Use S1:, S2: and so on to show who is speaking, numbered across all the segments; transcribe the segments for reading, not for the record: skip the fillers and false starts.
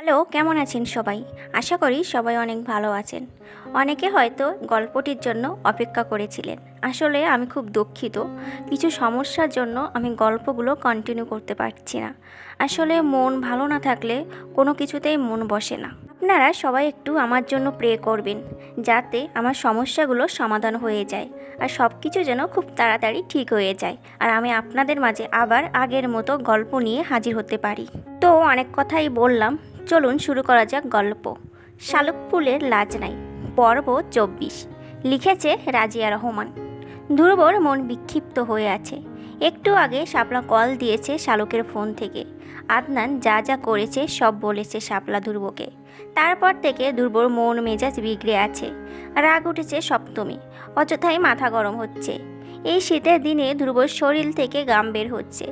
S1: Hello, কেমন আছেন সবাই? আশা করি সবাই অনেক ভালো আছেন। অনেকে হয়তো গল্পটির জন্য অপেক্ষা করেছিলেন। আসলে আমি খুব দুঃখিত। কিছু সমস্যার জন্য আমি গল্পগুলো কন্টিনিউ করতে পারছি না। আসলে মন ভালো না থাকলে কোনো কিছুতেই মন বসে না। আপনারা সবাই একটু আমার জন্য প্রে করবেন, যাতে আমার সমস্যাগুলো সমাধান হয়ে যায় আর সব কিছু যেন খুব তাড়াতাড়ি ঠিক হয়ে যায় আর আমি আপনাদের মাঝে আবার আগের মতো গল্প নিয়ে হাজির হতে পারি। তো অনেক কথাই বললাম, চলুন শুরু করা যাক গল্প। শালুক ফুলের লাজ নাই, পর্ব 24। লিখেছে রাজিয়া রহমান। ধ্রুবর মন বিক্ষিপ্ত হয়ে আছে। একটু আগে শাপলা কল দিয়েছে শালুকের ফোন থেকে। আদনান যা যা করেছে সব বলেছে শাপলা ধ্রুবকে। তারপর থেকে ধ্রুবর মন মেজাজ বিগড়ে আছে। রাগ উঠেছে সপ্তমী। অযথাই মাথা গরম হচ্ছে। এই শীতের দিনে ধ্রুবর শরীর থেকে ঘাম বের হচ্ছে।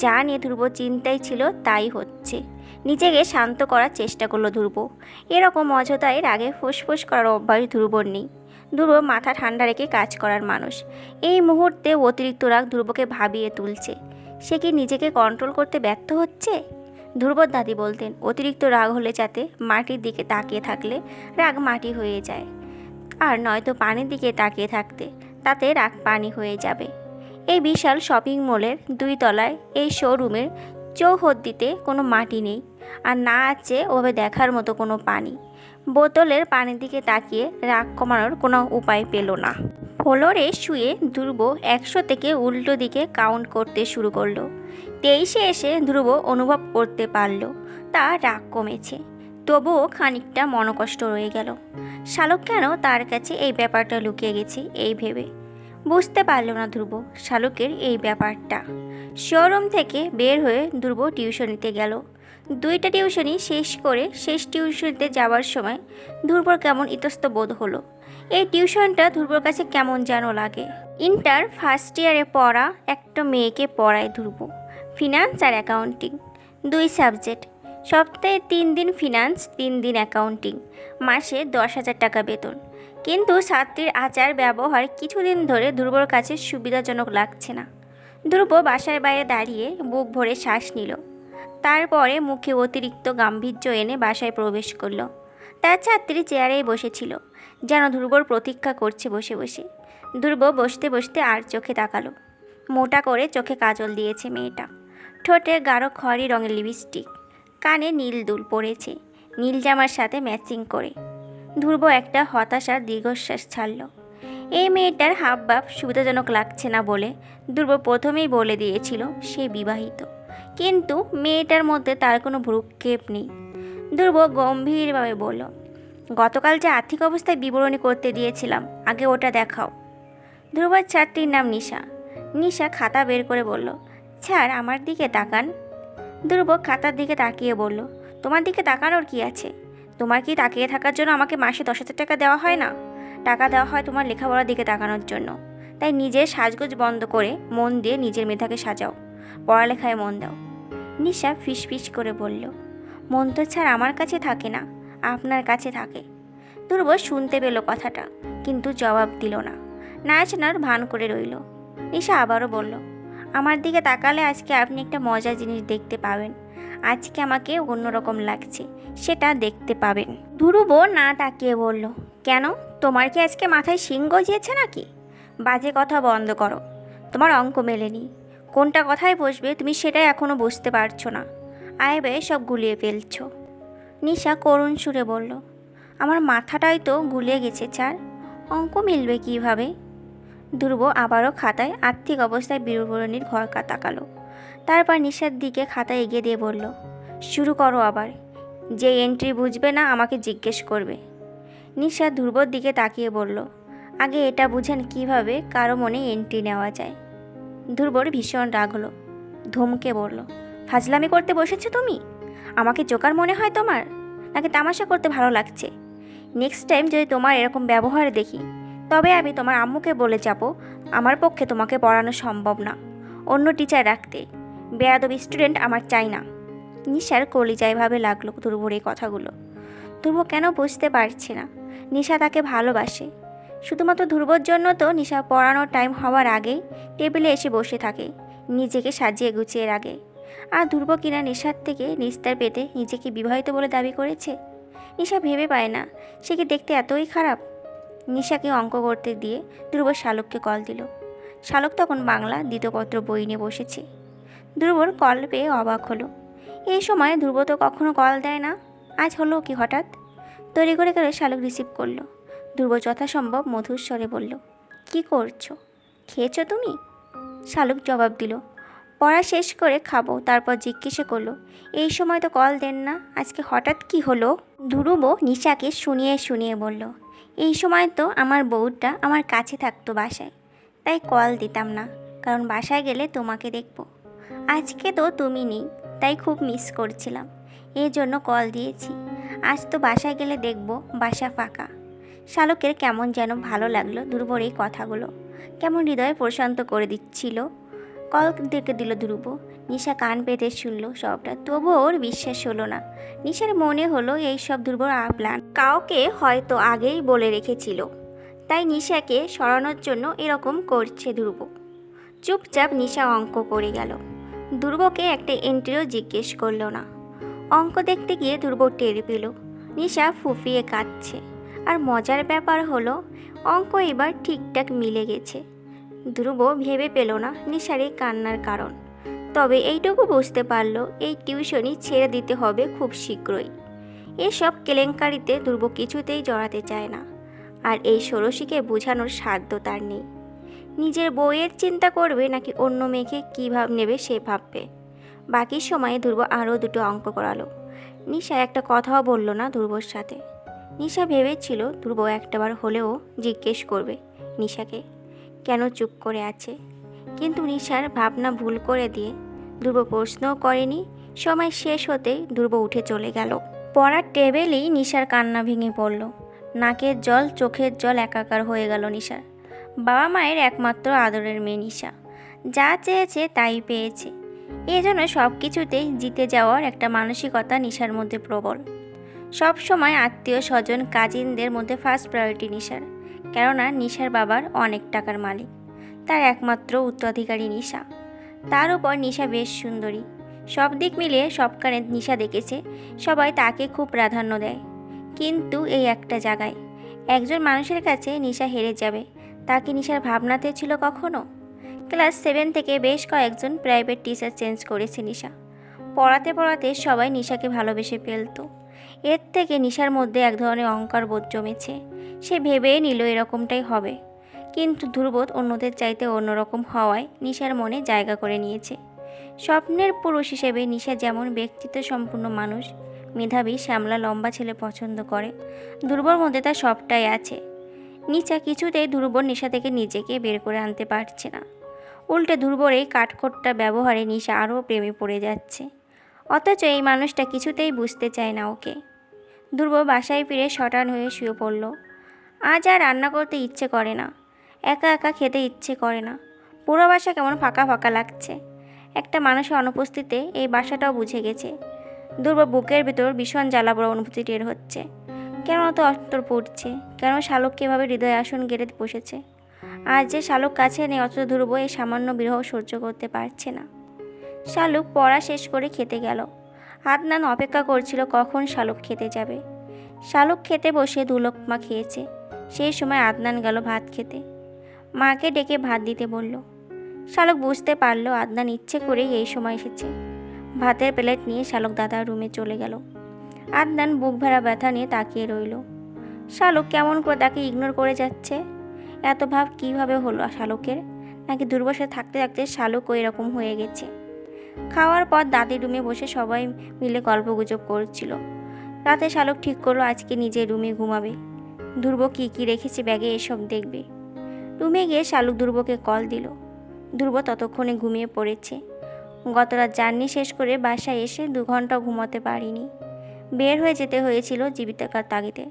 S1: যা নিয়ে ধ্রুব চিন্তায় ছিল তাই হচ্ছে। নিজেকে শান্ত করার চেষ্টা করলো ধ্রুব। এরকম অযথায় রাগে ফুসফুস করার অভ্যাস ধ্রুবর নেই। ধ্রুব মাথা ঠান্ডা রেখে কাজ করার মানুষ। এই মুহূর্তে অতিরিক্ত রাগ ধ্রুবকে ভাবিয়ে তুলছে। সে কি নিজেকে কন্ট্রোল করতে ব্যর্থ হচ্ছে? ধ্রুবর দাদি বলতেন, অতিরিক্ত রাগ হলে যাতে মাটির দিকে তাকিয়ে থাকলে রাগ মাটি হয়ে যায়, আর নয়তো পানির দিকে তাকিয়ে থাকতে তাতে রাগ পানি হয়ে যাবে। এই বিশাল শপিং মলের 2 তলায় এই শোরুমের চৌহদ্দিতে কোনো মাটি নেই, আর না আছে ওভাবে দেখার মতো কোনো পানি। বোতলের পানির দিকে তাকিয়ে রাগ কমানোর কোনো উপায় পেল না। ফ্লোরে শুয়ে ধ্রুব 100 থেকে উল্টো দিকে কাউন্ট করতে শুরু করলো। 23-এ এসে ধ্রুব অনুভব করতে পারল তার রাগ কমেছে। তবুও খানিকটা মনকষ্ট রয়ে গেল। শালুক কেন তার কাছে এই ব্যাপারটা লুকিয়ে গেছে এই ভেবে বুঝতে পারল না ধ্রুব শালুকের এই ব্যাপারটা। শোরুম থেকে বের হয়ে ধ্রুব টিউশনিতে গেল। 2টা টিউশনি শেষ করে শেষ টিউশনিতে যাওয়ার সময় ধ্রুবর কেমন ইতস্ত বোধ হলো। এই টিউশনটা ধ্রুবর কাছে কেমন যেন লাগে। ইন্টার ফার্স্ট ইয়ারে পড়া একটা মেয়েকে পড়ায় ধ্রুব। ফিনান্স আর অ্যাকাউন্টিং, 2 সাবজেক্ট। সপ্তাহে 3 দিন ফিনান্স, 3 দিন অ্যাকাউন্টিং। মাসে 10,000 টাকা বেতন। কিন্তু ছাত্রীর আচার ব্যবহার কিছুদিন ধরে ধ্রুবর কাছে সুবিধাজনক লাগছে না। ধ্রুব বাসার বাইরে দাঁড়িয়ে বুক ভরে শ্বাস নিল। তারপরে মুখে অতিরিক্ত গাম্ভীর্য এনে বাসায় প্রবেশ করলো। তার ছাত্রী চেয়ারেই বসেছিল, যেন ধ্রুবর প্রতীক্ষা করছে বসে বসে। ধ্রুব বসতে বসতে আর চোখে তাকালো। মোটা করে চোখে কাজল দিয়েছে মেয়েটা। ঠোঁটে গাঢ় খয়েরি রঙের লিপস্টিক। কানে নীল দুল পরেছে, নীল জামার সাথে ম্যাচিং করে। ধ্রুব একটা হতাশার দীর্ঘশ্বাস ছাড়ল। এই মেয়েটার হাবভাব সুবিধাজনক লাগছে না বলে ধ্রুব প্রথমেই বলে দিয়েছিল সে বিবাহিত। কিন্তু মেয়েটার মধ্যে তার কোনো ভ্রুক্ষেপ নেই। ধ্রুব গম্ভীরভাবে বলল, গতকাল যে আর্থিক অবস্থায় বিবরণী করতে দিয়েছিলাম, আগে ওটা দেখাও। ধ্রুবর ছাত্রীর নাম নিশা। নিশা খাতা বের করে বলল, স্যার আমার দিকে তাকান। ধ্রুব খাতার দিকে তাকিয়ে বলল, তোমার দিকে তাকানোর কি আছে? তোমার কি তাকিয়ে থাকার জন্য আমাকে মাসে 10,000 টাকা দেওয়া হয় না? টাকা দেওয়া হয় তোমার লেখাপড়ার দিকে তাকানোর জন্য। তাই নিজের সাজগোজ বন্ধ করে মন দিয়ে নিজের মেধাকে সাজাও, পড়ালেখায় মন দাও। নিশা ফিসফিস করে বলল, মন তো স্যার আমার কাছে থাকে না, আপনার কাছে থাকে। ধ্রুব শুনতে পেল কথাটা, কিন্তু জবাব দিল না। নাচনার ভান করে রইল। নিশা আবারও বলল, আমার দিকে তাকালে আজকে আপনি একটা মজার জিনিস দেখতে পাবেন। আজকে আমাকে অন্যরকম লাগছে, সেটা দেখতে পাবেন। ধ্রুব না তাকিয়ে বলল, কেন, তোমার কি আজকে মাথায় শিং গজিয়েছে নাকি? বাজে কথা বন্ধ করো। তোমার অঙ্ক মেলেনি। কোনটা কথায় বসবে তুমি সেটাই এখনও বুঝতে পারছো না। আয় সব গুলিয়ে ফেলছো। নিশা করুণ সুরে বলল, আমার মাথাটাই তো গুলিয়ে গেছে স্যার, অঙ্ক মিলবে কীভাবে? ধ্রুব আবারও খাতায় আর্থিক অবস্থায় বিবরণীর ঘর তাকালো। তারপর নিশার দিকে খাতা এগিয়ে দিয়ে বলল, শুরু করো আবার। যে এন্ট্রি বুঝবে না আমাকে জিজ্ঞেস করবে। নিশা ধ্রুবর দিকে তাকিয়ে বলল, আগে এটা বুঝেন কিভাবে কারো মনে এন্ট্রি নেওয়া যায়। ধ্রুবর ভীষণ রাগ হলো। ধমকে বলল, ফাজলামি করতে বসেছো তুমি? আমাকে জোকার মনে হয় তোমার, নাকি তামাশা করতে ভালো লাগছে? নেক্সট টাইম যদি তোমার এরকম ব্যবহার দেখি, তবে আমি তোমার আম্মুকে বলে যাব আমার পক্ষে তোমাকে পড়ানো সম্ভব না, অন্য টিচার রাখতে। বেয়াদব স্টুডেন্ট আমার চাই না। নিশার কলিজায়ভাবে লাগলো ধ্রুবর এই কথাগুলো। ধ্রুব কেন বুঝতে পারছে না নিশা তাকে ভালোবাসে। শুধুমাত্র ধ্রুবর জন্য তো নিশা পড়ানোর টাইম হওয়ার আগেই টেবিলে এসে বসে থাকে, নিজেকে সাজিয়ে গুছিয়ে রাখে। আর ধ্রুব কিনা নিশার থেকে নিস্তার পেতে নিজেকে বিবাহিত বলে দাবি করেছে। নিশা ভেবে পায় না সে কি দেখতে এতই খারাপ। নিশাকে অঙ্ক করতে দিয়ে ধ্রুব শালুককে কল দিল। শালুক তখন বাংলা দ্বিতীয়পত্র বই নিয়ে বসেছে। ধ্রুবর কল পেয়ে অবাক হলো। এই সময় ধ্রুব তো কখনো কল দেয় না, আজ হলো কি হঠাৎ? তৈরি করে গেলে শালুক রিসিভ করলো। ধ্রুব যথাসম্ভব মধুর স্বরে বলল, কি করছো? খেয়েছো তুমি? শালুক জবাব দিল, পড়া শেষ করে খাবো। তারপর জিজ্ঞেস করলো, এই সময় তো কল দেন না, আজকে হঠাৎ কি হলো? ধ্রুব নিশাকে শুনিয়ে শুনিয়ে বলল, এই সময় তো আমার বউটা আমার কাছে থাকতো বাসায়, তাই কল দিতাম না, কারণ বাসায় গেলে তোমাকে দেখবো। আজকে তো তুমি নেই, তাই খুব মিস করছিলাম, এই জন্য কল দিয়েছি। আজ তো বাসায় গেলে দেখবো বাসা ফাঁকা। শালুকের কেমন যেন ভালো লাগলো ধ্রুবর এই কথাগুলো, কেমন হৃদয় প্রশান্ত করে দিচ্ছিল। কল ডেকে দিল ধ্রুব। নিশা কান পেতে শুনল সবটা, তবুও ওর বিশ্বাস হলো না। নিশার মনে হলো এই সব ধ্রুবর প্ল্যান, কাউকে হয়তো আগেই বলে রেখেছিল, তাই নিশাকে সরানোর জন্য এরকম করছে ধ্রুব। চুপচাপ নিশা অঙ্ক করে গেল। ধ্রুবকে একটা এন্ট্রিও জিজ্ঞেস করলো না। অঙ্ক দেখতে গিয়ে ধ্রুব টের পেল নিশা ফুফিয়ে কাঁদছে। আর মজার ব্যাপার হলো অঙ্ক এবার ঠিকঠাক মিলে গেছে। ধ্রুব ভেবে পেল না নিশার এই কান্নার কারণ, তবে এইটুকু বুঝতে পারল এই টিউশনি ছেড়ে দিতে হবে খুব শীঘ্রই। এসব কেলেঙ্কারিতে ধ্রুব কিছুতেই জড়াতে চায় না, আর এই ষোড়শীকে বোঝানোর সাধ্য তার নেই। নিজের বউয়ের চিন্তা করবে নাকি অন্য মেয়েকে কী নেবে সে ভাববে। বাকি সময়ে ধ্রুব আরও দুটো অঙ্ক করালো। নিশা একটা কথাও বলল না ধ্রুবর সাথে। নিশা ভেবেছিল ধ্রুব একটাবার হলেও জিজ্ঞেস করবে নিশাকে কেন চুপ করে আছে, কিন্তু নিশার ভাবনা ভুল করে দিয়ে ধ্রুব প্রশ্নও করেনি। সময় শেষ হতেই ধ্রুব উঠে চলে গেল। পড়ার টেবিলেই নিশার কান্না ভেঙে পড়ল। নাকের জল চোখের জল একাকার হয়ে গেল নিশার। বাবা মায়ের একমাত্র আদরের মেয়ে নিশা, যা চেয়েছে তাই পেয়েছে। এই জন্য সব কিছুতেই জিতে যাওয়ার একটা মানসিকতা নিশার মধ্যে প্রবল। সব সময় আত্মীয় স্বজন কাজিনদের মধ্যে ফার্স্ট প্রায়োরিটি নিশার, কেননা নিশার বাবার অনেক টাকার মালিক, তার একমাত্র উত্তরাধিকারী নিশা। তার উপর নিশা বেশ সুন্দরী। সব দিক মিলিয়ে সবখানে নিশা দেখেছে সবাই তাকে খুব প্রাধান্য দেয়। কিন্তু এই একটা জায়গায় একজন মানুষের কাছে নিশা হেরে যাবে, তাকে নিশার ভাবনাতে ছিল কখনো? ক্লাস 7 থেকে বেশ কয়েকজন প্রাইভেট টিচার চেঞ্জ করেছে নিশা। পড়াতে পড়াতে সবাই নিশাকে ভালোবেসে ফেলত। এর থেকে নিশার মধ্যে এক ধরনের অহংকার বোধ জমেছে। সে ভেবেই নিল এরকমটাই হবে, কিন্তু ধ্রুবোধ অন্যদের চাইতে অন্যরকম হওয়ায় নিশার মনে জায়গা করে নিয়েছে। স্বপ্নের পুরুষ হিসেবে নিশা যেমন ব্যক্তিত্ব সম্পূর্ণ মানুষ, মেধাবী, শ্যামলা, লম্বা ছেলে পছন্দ করে, ধ্রুবর মধ্যে তার সবটাই আছে। নিশা কিছুতেই ধ্রুবর নেশা থেকে নিজেকে বের করে আনতে পারছে না। উল্টে ধ্রুবর এই কাঠখোট্টা ব্যবহারে নিশা আরও প্রেমে পড়ে যাচ্ছে, অথচ এই মানুষটা কিছুতেই বুঝতে চায় না ওকে। ধ্রুব বাসায় ফিরে শটান হয়ে শুয়ে পড়ল। আজ আর রান্না করতে ইচ্ছে করে না, একা একা খেতে ইচ্ছে করে না। পুরো বাসা কেমন ফাঁকা ফাঁকা লাগছে। একটা মানুষের অনুপস্থিতিতে এই বাসাটাও বুঝে গেছে। ধ্রুব বুকের ভেতর ভীষণ জ্বালা বড় অনুভূতি টের হচ্ছে। কেন অত অন্তর পড়ছে, কেন শালুককে এভাবে হৃদয় আসন গেড়ে বসেছে। আজ যে শালুক কাছে নেই, অথচ ধ্রুব এই সামান্য বিরহ সহ্য করতে পারছে না। শালুক পড়া শেষ করে খেতে গেল। আদনান অপেক্ষা করছিল কখন শালুক খেতে যাবে। শালুক খেতে বসে দুলোকমা খেয়েছে। সেই সময় আদনান গেল ভাত খেতে। মাকে ডেকে ভাত দিতে বলল। শালুক বুঝতে পারল আদনান ইচ্ছে করেই এই সময় এসেছে। ভাতের প্লেট নিয়ে শালুক দাদার রুমে চলে গেল। আদনান বুক ভরা ব্যথা নিয়ে তাকিয়ে রইল। শালুক কেমন করে তাকে ইগনোর করে যাচ্ছে। এত ভাব কীভাবে হলো শালুকের? নাকি দুর্বশে থাকতে থাকতে শালুকও এরকম হয়ে গেছে? খাওয়ার পর দাদির রুমে বসে সবাই মিলে গল্পগুজব করছিল। রাতে শালুক ঠিক করলো আজকে নিজের রুমে ঘুমাবে। ধ্রুব কী কী রেখেছে ব্যাগে এসব দেখবে। রুমে গিয়ে শালুক ধ্রুবকে কল দিল। ধ্রুব ততক্ষণে ঘুমিয়ে পড়েছে। গতরাত জার্নি শেষ করে বাসায় এসে 2 ঘন্টাও ঘুমাতে পারিনি। বের হয়ে যেতে হয়েছিল জীবিকার তাগিদে।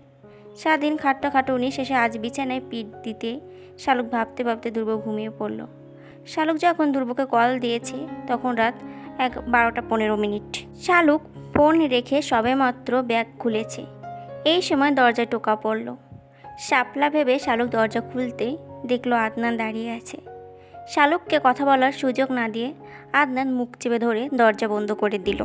S1: সারাদিন খাটুনি শেষে আজ বিছানায় পিঠ দিতে শালুক ভাবতে ভাবতে ধ্রুব ঘুমিয়ে পড়ল। শালুক যখন ধ্রুবকে কল দিয়েছে তখন রাত 12:15। শালুক ফোন রেখে সবেমাত্র ব্যাগ খুলেছে। এই সময় দরজায় টোকা পড়ল। শাপলা ভেবে শালুক দরজা খুলতেই দেখলো আদনান দাঁড়িয়ে আছে। শালুককে কথা বলার সুযোগ না দিয়ে আদনান মুখ চেপে ধরে দরজা বন্ধ করে দিল।